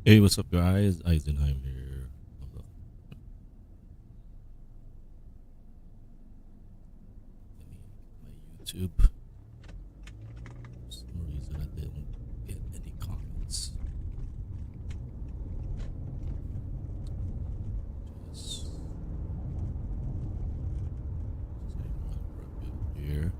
Hey, what's up, guys? Eisenheim here. Hold on, let me my YouTube. For some reason, I didn't get any comments. Just say for a bit here.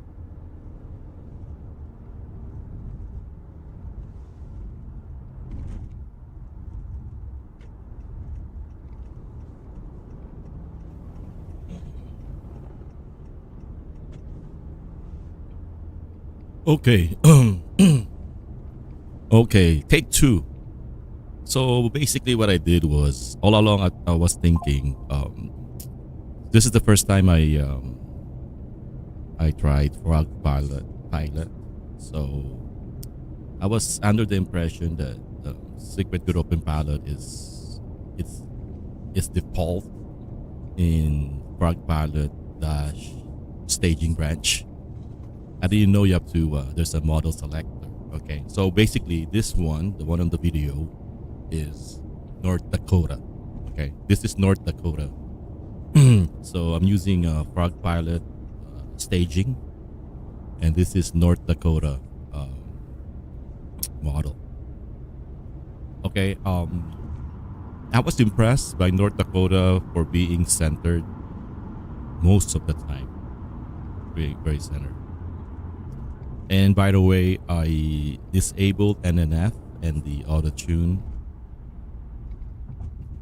Okay. Okay. Take two. So basically, what I did was all along I was thinking, this is the first time I tried Frogpilot. So I was under the impression that Secret Good Open Pilot it's is default in Frogpilot dash staging branch. I didn't know you have to. There's a model selector. Okay, so basically this one, the one on the video, is North Dakota. Okay, this is North Dakota. So I'm using Frogpilot staging, and this is North Dakota model. Okay, I was impressed by North Dakota for being centered most of the time, very centered. And by the way, I disabled NNF and the auto tune.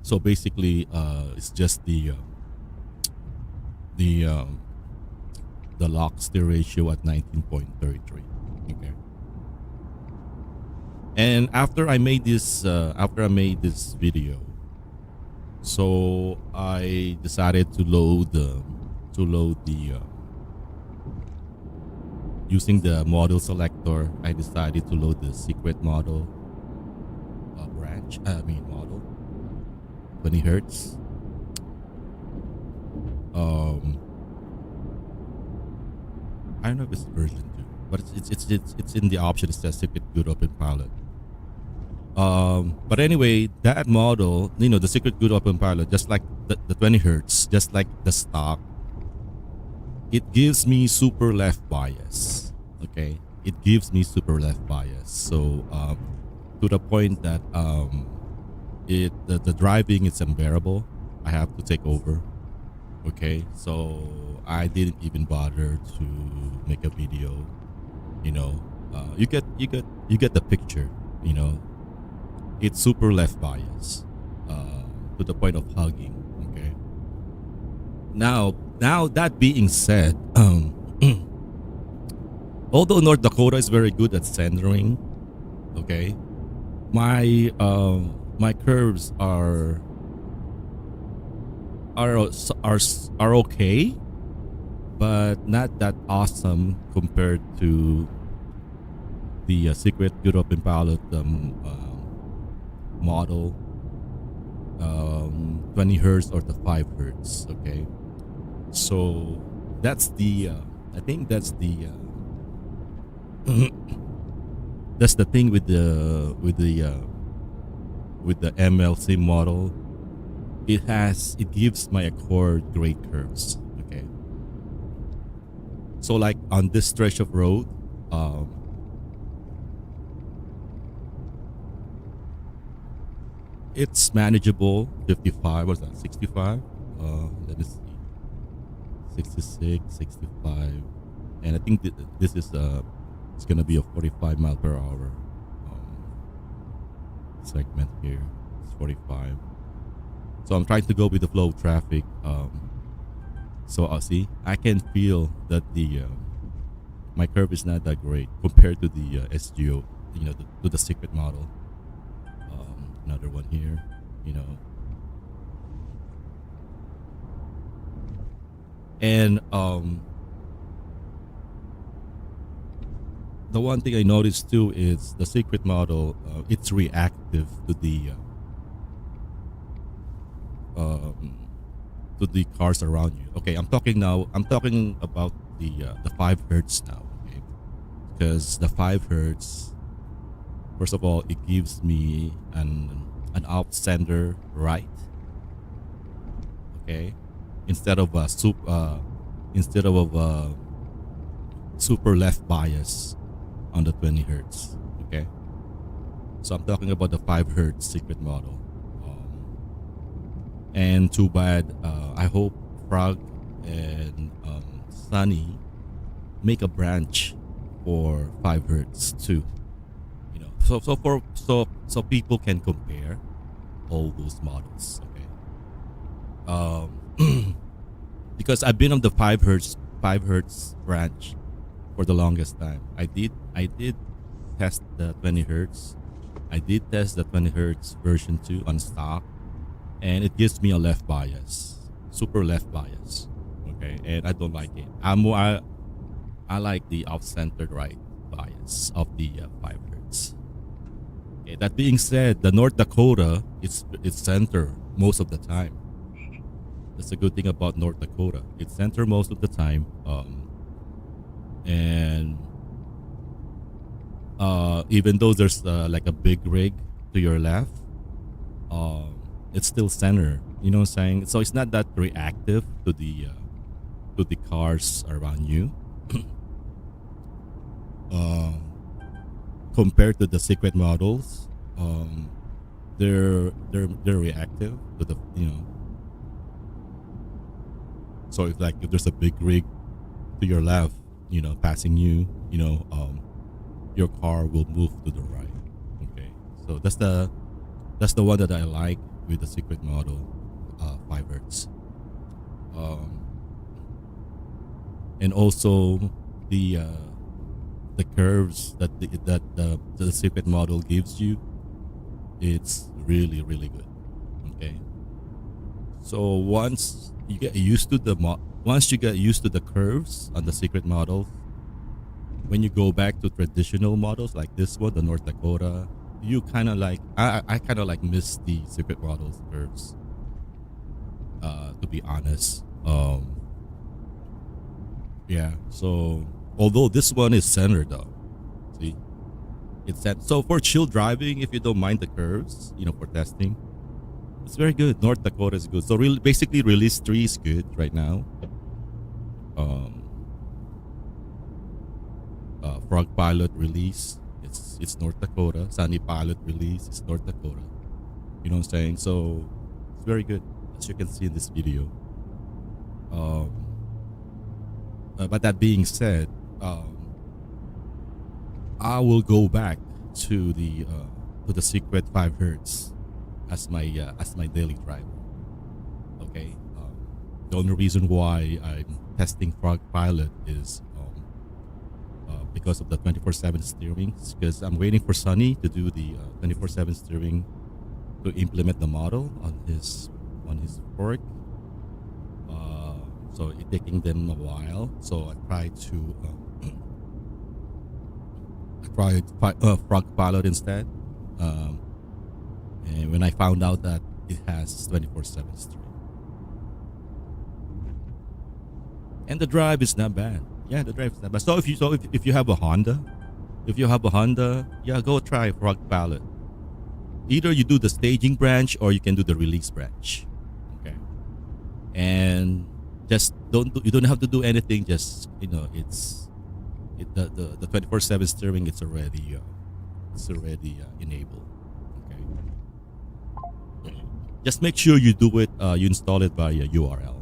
So basically, it's just the the lock steer ratio at 19.33. Okay. And after I made this video, so I decided to load the using the model selector. I decided to load the secret model branch. I mean model 20 hertz. Um, I don't know if it's version 2, but it's in the option. It says secret good open pilot. But anyway, that model, the secret good open pilot, just like the 20 hertz, just like the stock, it gives me super left bias. Okay, it gives me super left bias. So to the point that the driving is unbearable. I have to take over. Okay, so I didn't even bother to make a video. You get the picture. It's super left bias, to the point of hugging. Okay. Now that being said, although North Dakota is very good at centering, okay, my curves are okay, but not that awesome compared to the secret European pilot model, 20 hertz or the 5 hertz. Okay, so that's the I think that's the thing with the MLC model. It gives my Accord great curves. Okay, so like on this stretch of road, it's manageable. 55, what's that, 65? Let me see, 66, 65, and I think this is it's gonna be a 45 mile per hour segment here. It's 45. So I'm trying to go with the flow of traffic. So I'll see. I can feel that the my curve is not that great compared to the SGO. To the secret model. Another one here. And the one thing I noticed too is the secret model. It's reactive to the cars around you. Okay, I'm talking now. I'm talking about the 5 hertz now. Okay, because the 5 hertz, first of all, it gives me an off-center right, okay, instead of a super left bias on the 20 hertz. Okay, so I'm talking about the 5 hertz secret model. And too bad. I hope Frog and Sunny make a branch for 5 hertz too. You know, so people can compare all those models. Okay. Because I've been on the 5 hertz branch for the longest time. I did test the 20 hertz. I did test the 20 hertz version 2 on stock, and it gives me a left bias, super left bias. Okay, and I don't like it. I like the off-centered right bias of the 5 hertz. Okay, that being said, the North Dakota it's center most of the time. That's a good thing about North Dakota. It's center most of the time, and even though there's like a big rig to your left, it's still center. You know what I'm saying? So it's not that reactive to the cars around you. um, Compared to the secret models, they're reactive to the, you know. So it's like if there's a big rig to your left, you know, passing you, you know, your car will move to the right. Okay, so that's the one that I like with the secret model, 5 hertz. Um, and also the curves that the secret model gives you, it's really good. Okay, so once you get used to the curves on the secret models, when you go back to traditional models like this one, the North Dakota, you kind of like I kind of like miss the secret models curves. To be honest, yeah. So although this one is centered though, see, it's set. So for chill driving, if you don't mind the curves, you know, for testing, it's very good. North Dakota is good. So basically, release 3 is good right now. Um, Frog Pilot release, it's North Dakota. Sunny Pilot release, it's North Dakota. You know what I'm saying? So it's very good, as you can see in this video. But that being said, I will go back to the secret 5 hertz as my daily driver. Okay. The only reason why I'm testing Frog Pilot is because of the 24/7 steering. Because I'm waiting for Sunny to do the 24/7 steering to implement the model on his fork. So it's taking them a while. So I tried to Frog Pilot instead. And when I found out that it has 24/7 steering, and the drive is not bad. Yeah, the drive is not bad. So if you have a Honda, yeah, go try Frog Pilot. Either you do the staging branch or you can do the release branch. Okay, and just you don't have to do anything. Just, you know, the 24/7 steering, it's already enabled. Okay, just make sure you do it. You install it via URL,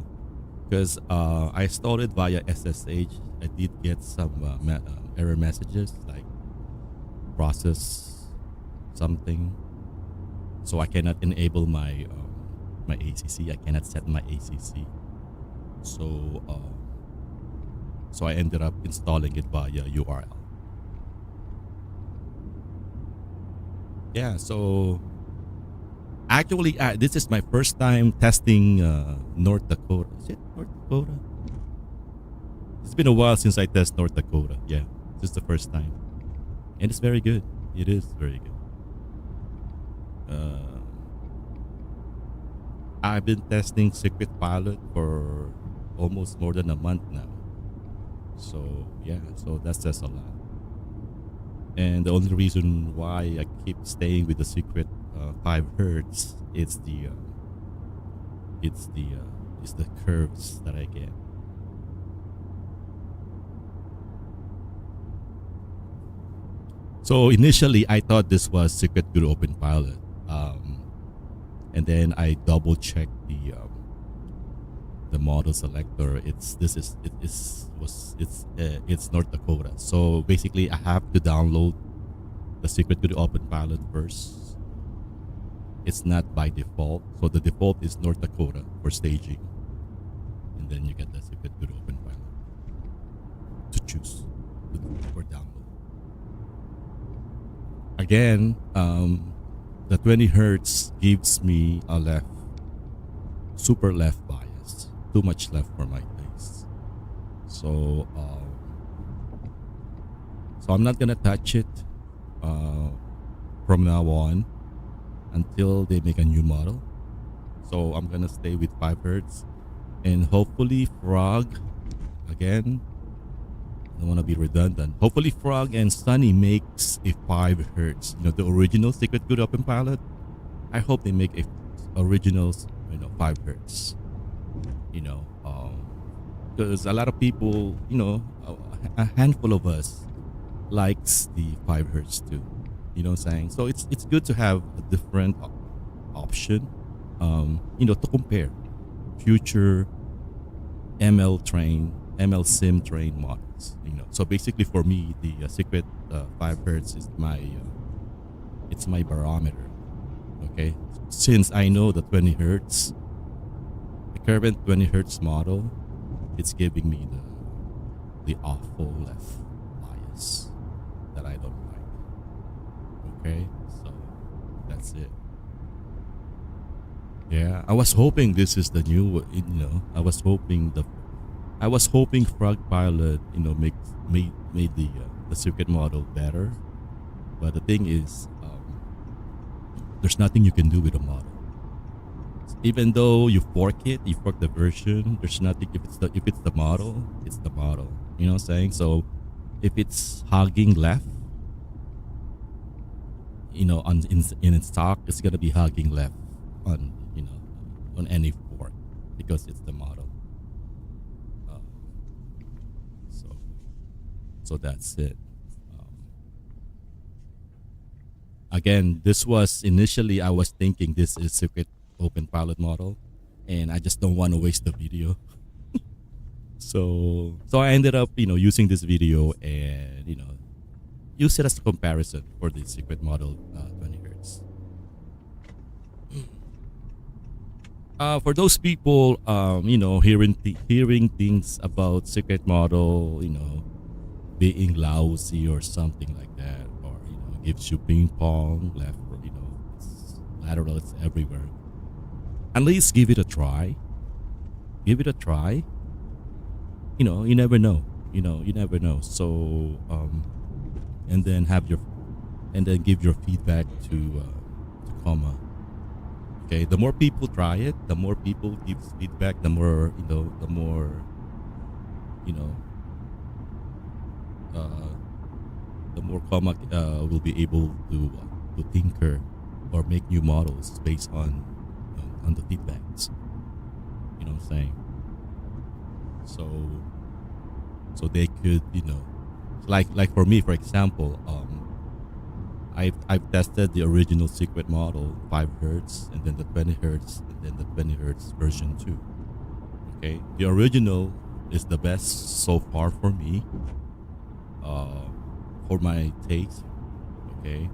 because I installed it via SSH. I did get some error messages like process something, so I cannot enable my ACC. I cannot set my ACC. So I ended up installing it via URL. Yeah. So actually, this is my first time testing North Dakota. Is it North Dakota? It's been a while since I test North Dakota. Yeah, this is the first time, and it's very good. It is very good. I've been testing Secret Pilot for almost more than a month now. So yeah, so that says a lot. And the only reason why I keep staying with the secret 5 hertz, it's the curves that I get. So initially, I thought this was Secret Guru Open Pilot, and then I double checked the model selector. It's North Dakota. So basically, I have to download the Secret Guru Open Pilot first. It's not by default, so the default is North Dakota for staging, and then you get the Secret Guru Open Pilot to choose or download. Again, the 20 hertz gives me a super left bias, too much left for my taste. So I'm not gonna touch it from now on until they make a new model. So I'm gonna stay with 5 hertz, and hopefully Frog, again, I don't want to be redundant. Hopefully Frog and Sunny makes a 5 hertz. The original Secret Good Open Pilot. I hope they make a original, 5 hertz. Because a lot of people, a handful of us likes the 5 hertz too. You know what I'm saying? So it's good to have a different option, to compare future ML sim train models. So basically for me, the Secret 5 hertz is it's my barometer. Okay, since I know the 20 hertz, the current 20 hertz model, it's giving me the awful left bias that I don't like. Okay, so that's it. Yeah, I was hoping this is the new. I was hoping Frogpilot, made the circuit model better. But the thing is, there's nothing you can do with the model. Even though you fork the version. There's nothing. If it's the model, it's the model. You know what I'm saying? So if it's hugging left, in stock, it's gonna be hugging left on on any fork because it's the model. So that's it. Again, this was initially I was thinking this is Secret Open Pilot model, and I just don't want to waste the video. So I ended up using this video and use it as a comparison for the Secret model 20 hertz. For those people hearing things about Secret model being lousy or something like that, or gives you ping pong left, or it's lateral, it's everywhere. At least give it a try. You never know. You never know. So and then give your feedback to Comma. Okay, the more people try it, the more people give feedback, the more the more Comma will be able to tinker or make new models based on the feedbacks. You know what I'm saying? So they could like for me, for example, I've tested the original Secret model 5 hertz, and then the 20 hertz, and then the 20 hertz version 2. Okay, the original is the best so far for me, for my taste. Okay,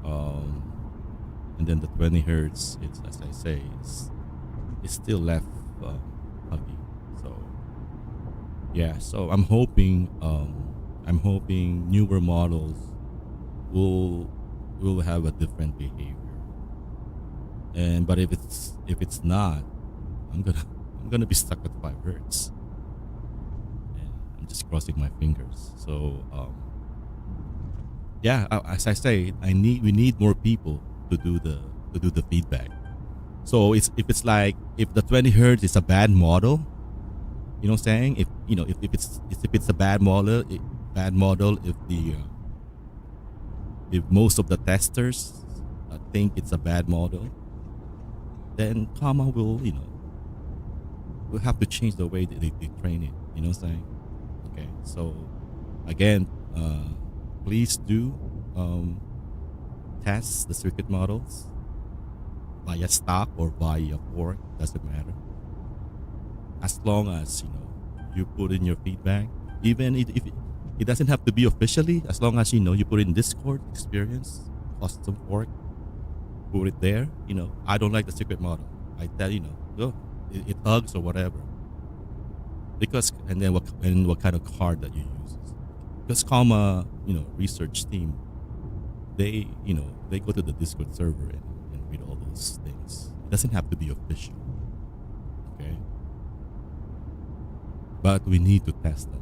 and then the 20 hertz, it's, as I say, it's still left huggy. So yeah, so I'm hoping newer models will have a different behavior. But if it's not, I'm gonna be stuck at 5 hertz, and I'm just crossing my fingers. So yeah, as I say, we need more people to do the feedback. So if the 20 hertz is a bad model, you know what I'm saying? If it's a bad model, if most of the testers think it's a bad model, then comma will, we'll have to change the way that they train it. You know what I'm saying? Okay. So again, please do test the circuit models via stock or via fork. Doesn't matter. As long as you put in your feedback, even if it doesn't have to be officially, as long as you put in Discord experience, custom fork, put it there. I don't like the secret model. I tell go, it hugs or whatever. Because and then what kind of card that you use? Because comma research team, they they go to the Discord server and read all those things. It doesn't have to be official. Okay. But we need to test them.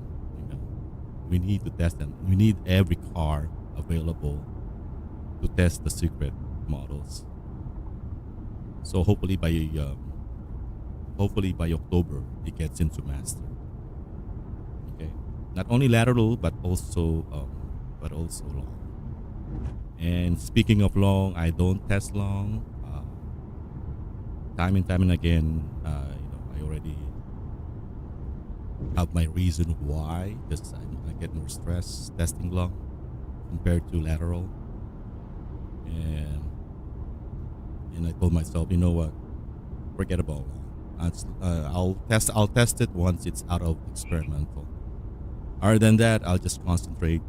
We need to test them. We need every car available to test the secret models. So hopefully by October it gets into master. Okay, not only lateral but also long. And speaking of long, I don't test long. Time and again, I already have my reason why, because I get more stress testing long compared to lateral, and I told myself, you know what, forget about long. I'll test it once it's out of experimental. Other than that, I'll just concentrate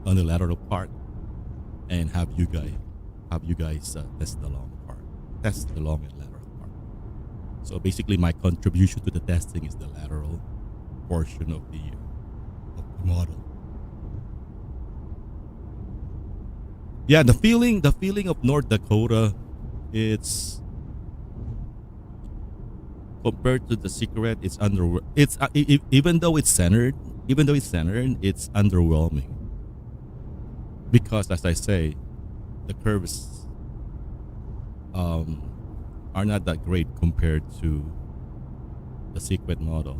on the lateral part and have you guys test the long part, test the long and lateral part. So basically, my contribution to the testing is the lateral portion of the model. Yeah, the feeling of North Dakota, it's compared to the secret, it's even though it's centered, it's underwhelming. Because as I say, the curves are not that great compared to the secret model.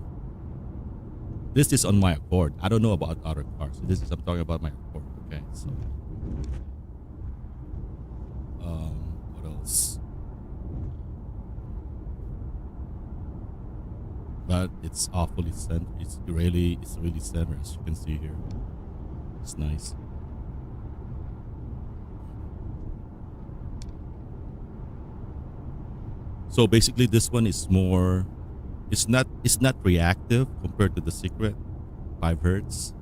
This is on my accord. I don't know about other cars. I'm talking about my accord. Okay, so what else? But it's awfully centered. It's really centered, as you can see here. It's nice. So basically, this one is more. It's not reactive compared to the secret 5 hertz.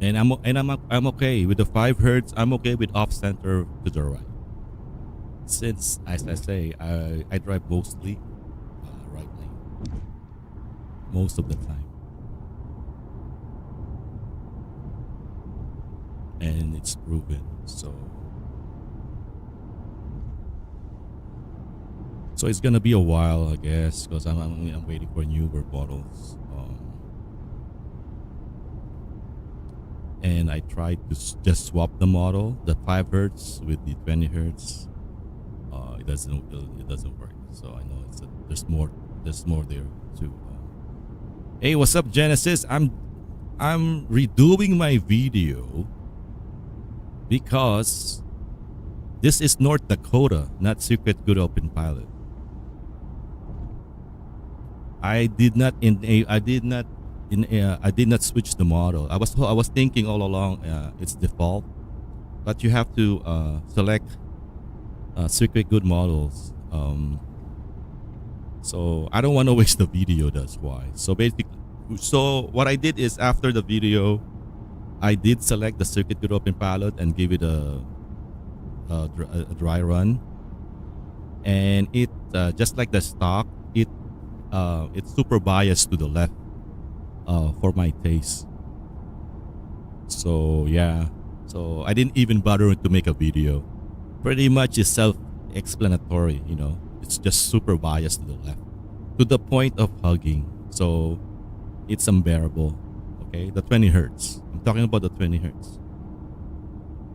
And I'm okay with the 5 hertz. I'm okay with off center to the right. Since, as I say, I drive mostly right lane most of the time. And it's proven. So it's gonna be a while, I guess, because I'm waiting for newer models. And I tried to just swap the model, the 5 hertz with the 20 hertz. It doesn't work. So I know there's more there too. Hey, what's up, Genesis? I'm redoing my video because this is North Dakota, not Secret Good Open Pilot. I did not switch the model. I was thinking all along it's default, but you have to select Secret Good models. So I don't want to waste the video. That's why. So what I did is, after the video, I did select the Circuit Good Open Pilot and give it a dry run, and it just like the stock, it's super biased to the left for my taste. So yeah, so I didn't even bother to make a video. Pretty much it's self-explanatory, it's just super biased to the left, to the point of hugging. So it's unbearable. Okay, the 20 hertz. I'm talking about the 20 hertz.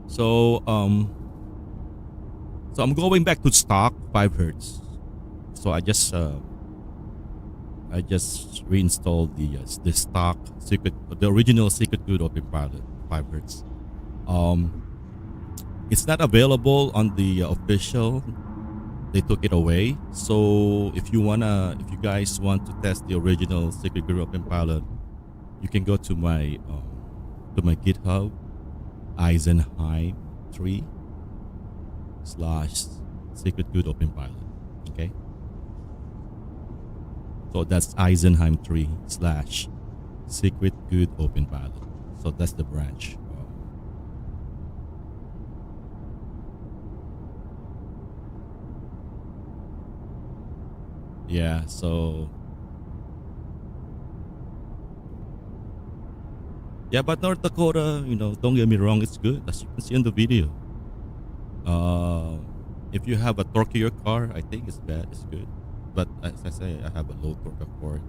So I'm going back to stock 5 hertz. So I just I just reinstalled the stock secret, the original Secret Good Open Pilot 5 hertz. Um, it's not available on the official. They took it away. So if you guys want to test the original Secret Good Open Pilot, you can go to my GitHub, Eisenheim 3 slash Secret Good Open Pilot. Okay, so that's Eisenheim 3 slash Secret Good Open Pilot. So that's the branch. Yeah. So yeah, but North Dakota, don't get me wrong, it's good as you can see in the video. Uh, if you have a torquier car, I think it's bad. It's good, but as I say, I have a low torque for it.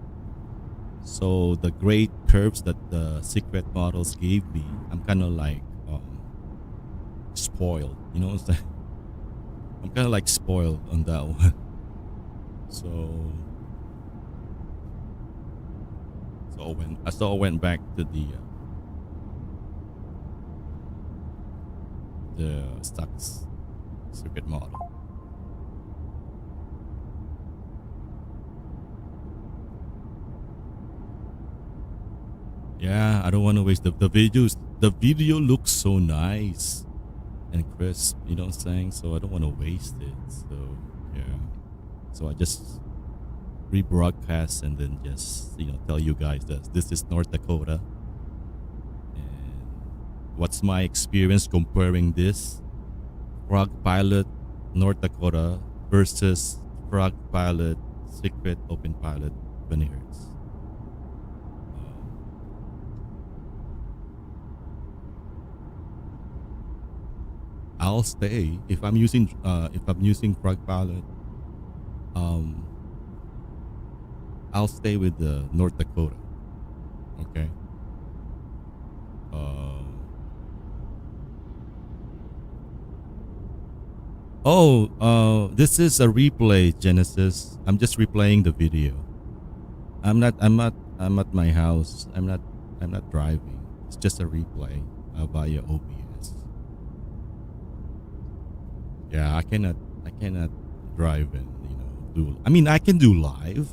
So the great curves that the secret models gave me, I'm kind of like spoiled. You know what I'm saying? I'm kind of like spoiled on that one. So so I went back to the stocks secret model. Yeah, I don't want to waste the videos. The video looks so nice and crisp, you know what I'm saying? So I don't want to waste it. So yeah. So I just rebroadcast and then just tell you guys that this is North Dakota and what's my experience comparing this Frog Pilot North Dakota versus Frog Pilot Secret Open Pilot 20 hertz. I'll stay if I'm using Frog Pilot. Um, I'll stay with the North Dakota. Okay. Uh, this is a replay, Genesis. I'm just replaying the video. I'm at my house. I'm not driving. It's just a replay via OBS. Yeah, I cannot drive and do. I mean, I can do live.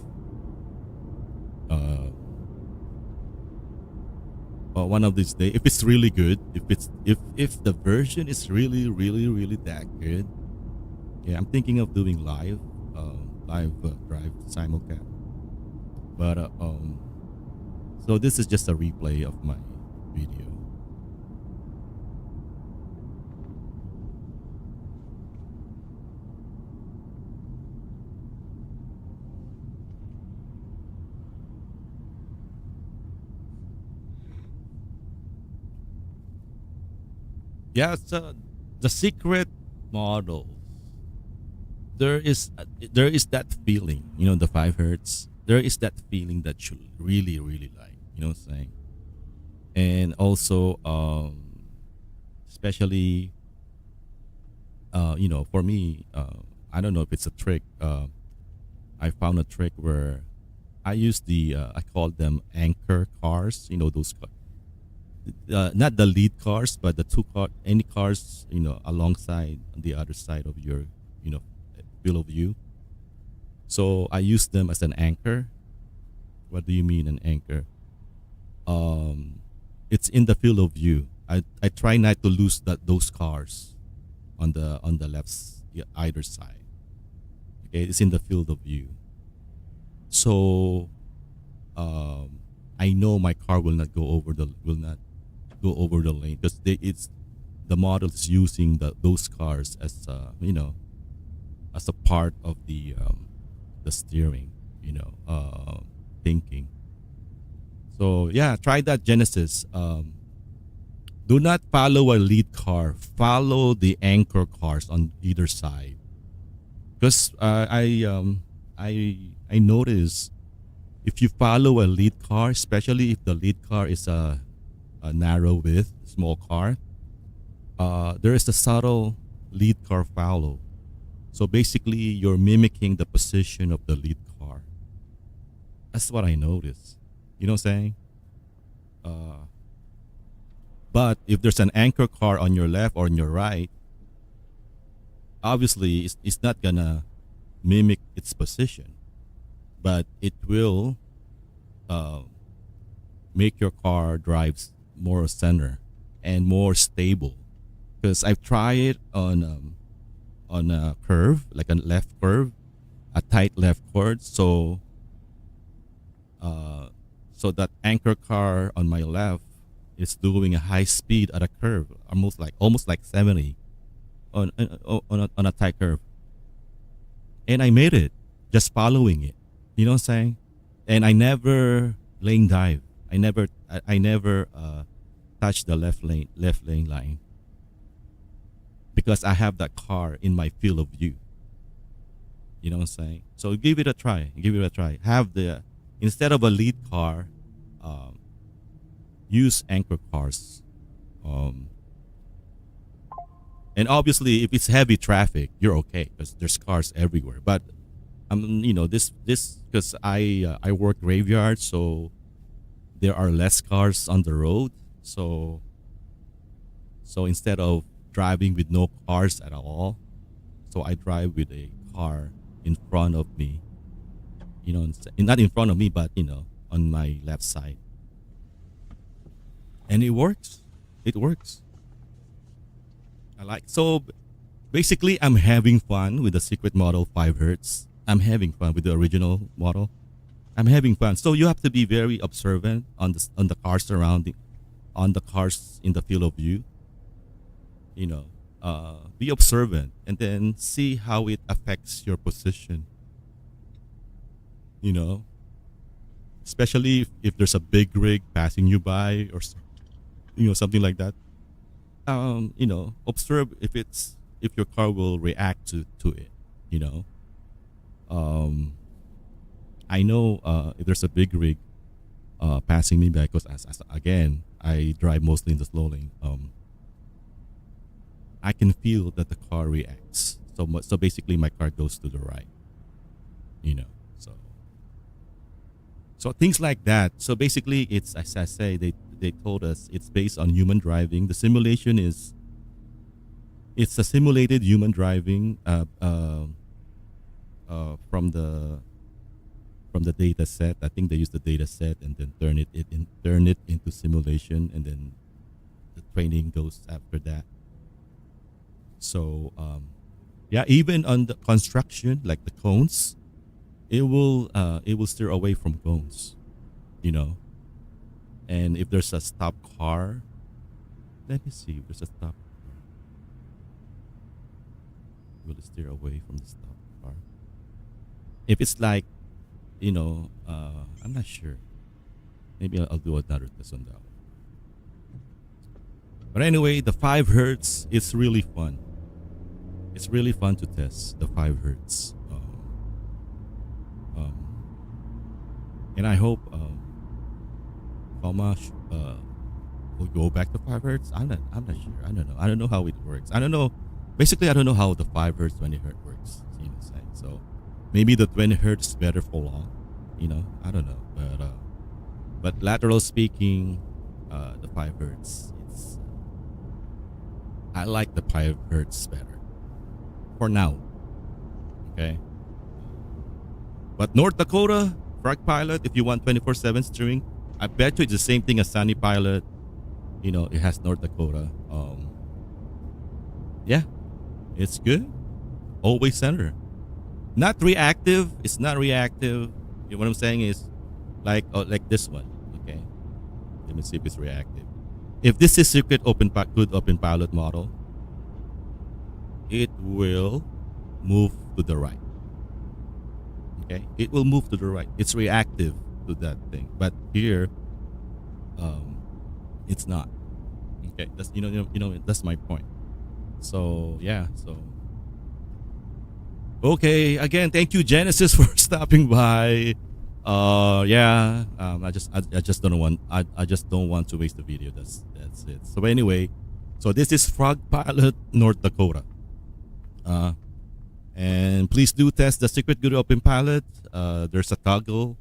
But one of these days, if it's really good, if the version is really that good, yeah, I'm thinking of doing live drive simulcast. But so this is just a replay of my video. Yeah, so the secret model, there is that feeling, the 5 hertz. There is that feeling that you really like, you know what I'm saying? And also, especially, for me, I don't know if it's a trick. I found a trick where I use I call them anchor cars. Those not the lead cars, but the any cars, alongside on the other side of your, you know, field of view. So I use them as an anchor. What do you mean an anchor? It's in the field of view. I try not to lose those cars on the left either side. Okay, it's in the field of view. So I know my car will not go over the lane because it's the model is using those cars as as a part of the steering, thinking. So yeah, try that, Genesis. Do not follow a lead car. Follow the anchor cars on either side. Because I notice if you follow a lead car, especially if the lead car is a narrow width small car, there is a subtle lead car follow. So basically, you're mimicking the position of the lead car. That's what I noticed. You know what I'm saying? But if there's an anchor car on your left or on your right, obviously it's not gonna mimic its position, but it will uh, make your car drives more center and more stable. Because I've tried it on a curve, like a left curve, a tight left chord. Uh, so that anchor car on my left is doing a high speed at a curve, almost like 70 on a tight curve, and I made it just following it. You know what I'm saying? And I never lane dive. I never touch the left lane line because I have that car in my field of view. You know what I'm saying? So give it a try. Give it a try. Have the instead of a lead car, um, use anchor cars. Um, and obviously, if it's heavy traffic, you're okay because there's cars everywhere. But this because I work graveyard, so there are less cars on the road. So instead of driving with no cars at all, so I drive with a car in front of me. Not in front of me, but on my left side, and it works. It works. I like so. Basically, I'm having fun with the secret model 5 hertz. I'm having fun with the original model. I'm having fun. So you have to be very observant on the cars surrounding, on the cars in the field of view. You know, be observant and then see how it affects your position. You know, especially if there's a big rig passing you by or something like that. Observe if your car will react to it. You know, um, I know if there's a big rig passing me by, because again I drive mostly in the slow lane. I can feel that the car reacts. So basically, my car goes to the right. You know, so things like that. So basically, it's as I say, they told us it's based on human driving. The simulation is it's a simulated human driving from the data set. I think they use the data set and then turn it into simulation, and then the training goes after that. So yeah, even on the construction, like the cones, it will steer away from cones, you know. And if there's a stop car, let me see if there's a stop car. Will it steer away from the stop car? If it's like, I'm not sure. Maybe I'll do another test on that one. But anyway, the 5 hertz, it's really fun. It's really fun to test the 5 hertz. And I hope Koma will go back to 5 hertz. I'm not sure. I don't know. I don't know how it works. I don't know. Basically, I don't know how the 5 hertz 20 hertz works. You know what I'm saying? So maybe the 20 hertz is better for long. I don't know. But lateral speaking, the 5 hertz. I like the 5 hertz better for now. Okay. But North Dakota, Frogpilot, if you want 24/7 streaming, I bet you it's the same thing as Sunny Pilot. It has North Dakota. Yeah, it's good. Always center. Not reactive. It's not reactive. What I'm saying is, like this one. Okay, let me see if it's reactive. If this is good open pilot model, it will move to the right. Okay, it will move to the right. It's reactive to that thing, but here, it's not. Okay, that's that's my point. So yeah, okay. Again, thank you, Genesis, for stopping by. Yeah. I just don't want to waste the video. That's it. So anyway, so this is Frog Pilot, North Dakota. And please do test the secret good open pilot. There's a toggle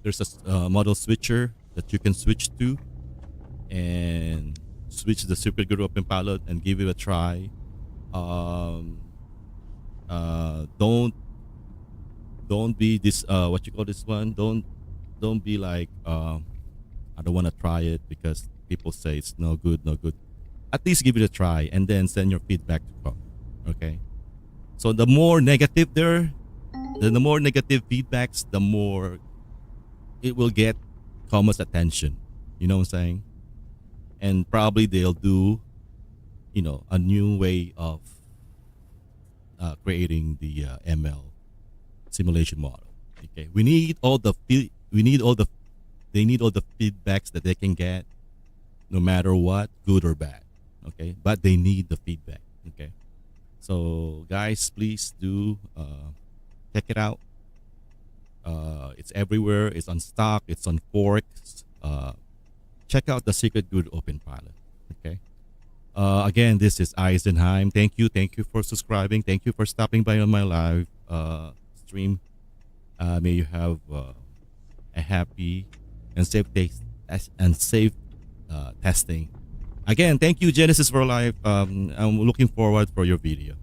There's a model switcher that you can switch to and switch the Super Good Open Pilot and give it a try. Um, don't be this what you call this one. Don't be like I don't want to try it because people say it's no good, no good. At least give it a try and then send your feedback to Carl. Okay. So the more negative there, the more negative feedbacks, the more it will get Coma's attention. You know what I'm saying? And probably they'll do, a new way of creating the ML simulation model. Okay, we need all the we need all the they need all the feedbacks that they can get, no matter what, good or bad. Okay, but they need the feedback. Okay, so guys, please do check it out. It's everywhere. It's on stock. It's on forks. Check out the Secret Good Open Pilot. Okay. Again, this is Eisenheim. Thank you for subscribing. Thank you for stopping by on my live stream. May you have a happy and safe taste and safe testing. Again, thank you, Genesis for Life. I'm looking forward for your video.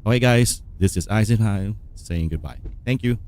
Okay, guys, this is Eisenheim saying goodbye. Thank you.